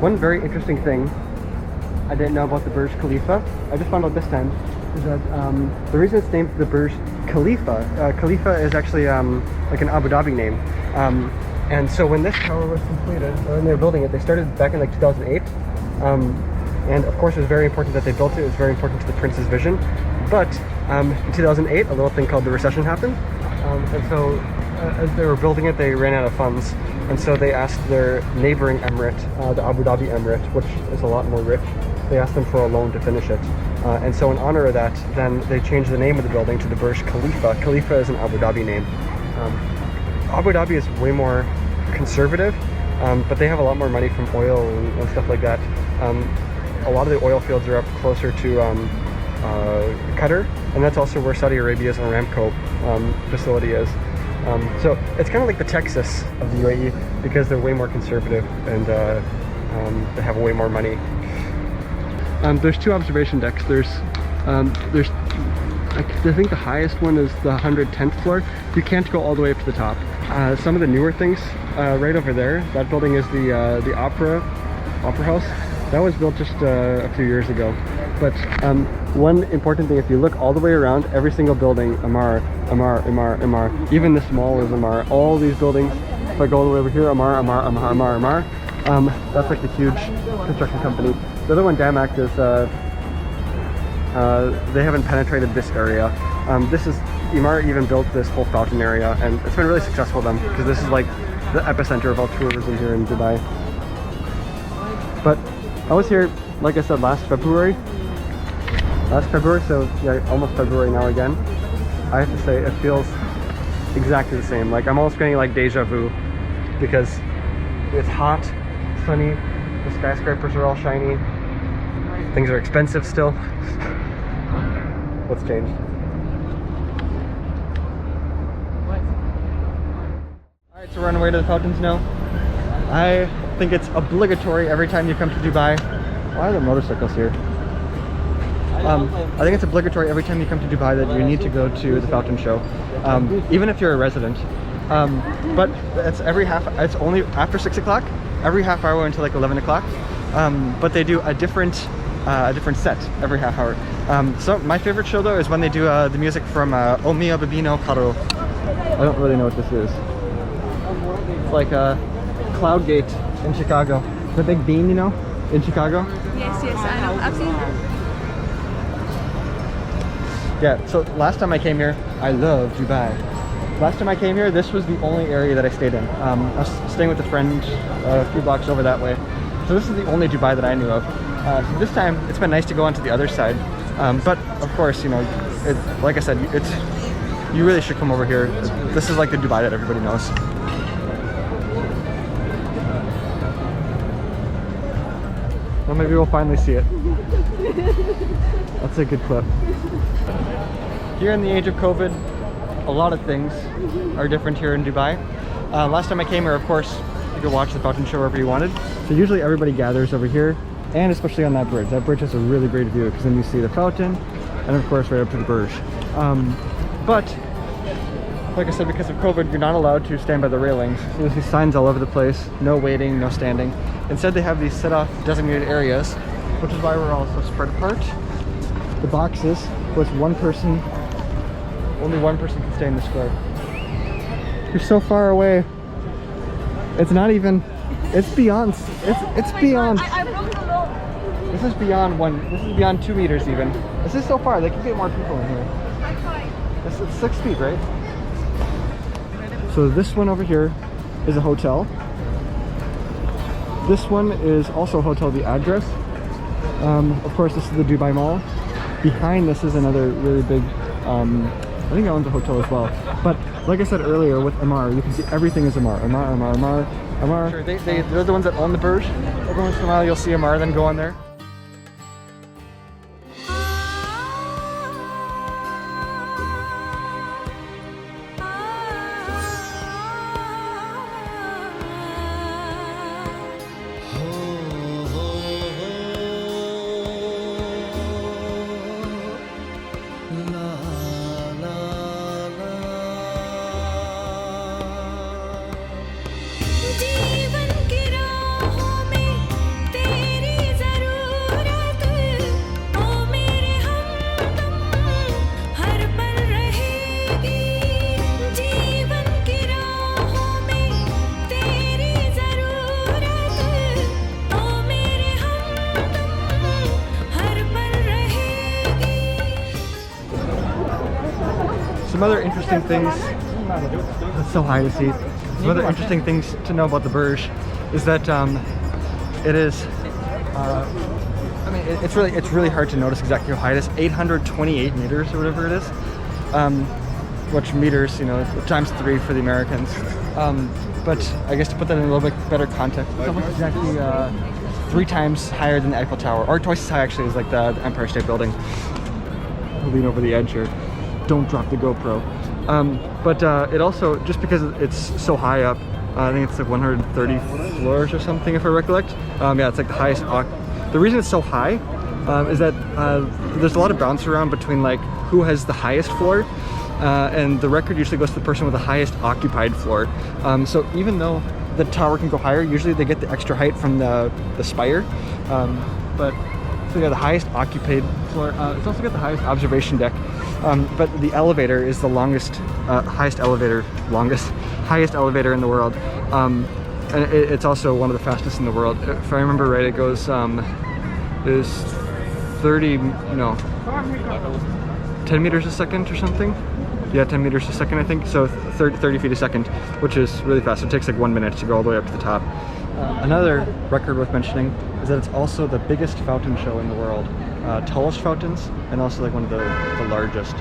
One very interesting thing I didn't know about the Burj Khalifa, I just found out this time, is that the reason it's named the Burj Khalifa, Khalifa is actually like an Abu Dhabi name. And so when this tower was completed, or when they were building it, they started back in like 2008. And of course it was very important that they built it. It was very important to the prince's vision. But in 2008, a little thing called the recession happened. And so as they were building it, they ran out of funds. And so they asked their neighboring emirate, the Abu Dhabi Emirate, which is a lot more rich, they asked them for a loan to finish it. And so in honor of that, then they changed the name of the building to the Burj Khalifa. Khalifa is an Abu Dhabi name. Abu Dhabi is way more conservative, but they have a lot more money from oil and stuff like that. A lot of the oil fields are up closer to Qatar, and that's also where Saudi Arabia's Aramco facility is. So it's kind of like the Texas of the UAE because they're way more conservative and they have way more money. There's two observation decks. I think the highest one is the 110th floor. You can't go all the way up to the top. Some of the newer things, right over there, that building is the Opera House. That was built just a few years ago. But one important thing, if you look all the way around, every single building, Amar. Even this mall is Amar. All these buildings, if I go all the way over here, Amar. That's like the huge construction company. The other one, Damac, is they haven't penetrated this area. Emaar even built this whole fountain area, and it's been really successful for them because this is like the epicenter of all tourism here in Dubai. But I was here, like I said, last February, so yeah, almost February now again. I have to say it feels exactly the same. Like I'm almost getting like deja vu because it's hot, sunny, the skyscrapers are all shiny, things are expensive still. What's changed? Alright, so we're on our way to the fountains now. I think it's obligatory every time you come to Dubai. Why are there motorcycles here? I think it's obligatory every time you come to Dubai that you need to go to the fountain show, even if you're a resident. But it's only after 6 o'clock, every half hour until like 11 o'clock. But they do a different set every half hour. So my favorite show though is when they do the music from O Mio Babino Caro. I don't really know what this is. It's like a Cloud Gate in Chicago. The big bean, you know, in Chicago. Yes, I know. I've seen that. Yeah, so last time I came here, I love Dubai. Last time I came here, this was the only area that I stayed in. I was staying with a friend a few blocks over that way. So this is the only Dubai that I knew of. So this time, it's been nice to go onto the other side. But of course, you know, like I said, you really should come over here. This is like the Dubai that everybody knows. Well, maybe we'll finally see it. That's a good clip. Here in the age of COVID, a lot of things are different here in Dubai. Last time I came here, of course, you could watch the fountain show wherever you wanted. So usually everybody gathers over here, and especially on that bridge. That bridge has a really great view because then you see the fountain, and of course right up to the Burj. But like I said, because of COVID, you're not allowed to stand by the railings. So you see signs all over the place, no waiting, no standing. Instead, they have these set-off designated areas, which is why we're all so spread apart. The boxes, was one person, only one person can stay in the square. You're so far away. It's not even, it's beyond, it's beyond. I broke the law. This is beyond 2 meters even. This is so far, they can get more people in here. It's 6 feet, right? So this one over here is a hotel. This one is also a hotel, the address. Of course, this is the Dubai Mall. Behind this is another really big, I think that one's a hotel as well. But like I said earlier with Amar, you can see everything is Amar. Sure, they're the ones that own the Burj. Every once in a while you'll see Amar, then go on there. जीवन की राहों में Some other interesting things. It's so high to see. Some other interesting things to know about the Burj is that it is. I mean, it's really hard to notice exactly how high it is. 828 meters or whatever it is. Which meters, you know, times 3 for the Americans. But I guess to put that in a little bit better context, it's almost exactly 3 times higher than the Eiffel Tower, or twice as high actually as like the Empire State Building. I'll lean over the edge here. Don't drop the GoPro. But it also, just because it's so high up, I think it's like 130 floors or something if I recollect. Yeah, it's like the highest. The reason it's so high is that there's a lot of bounce around between like who has the highest floor. And the record usually goes to the person with the highest occupied floor. So even though the tower can go higher, usually they get the extra height from the spire. But so yeah, the highest occupied floor. It's also got the highest observation deck. But the elevator is the highest elevator in the world. And it's also one of the fastest in the world. If I remember right, it goes is 10 meters a second or something. Yeah, 10 meters a second, I think. So 30 feet a second, which is really fast. It takes like 1 minute to go all the way up to the top. Another record worth mentioning is that it's also the biggest fountain show in the world. Tallest fountains, and also like one of the largest.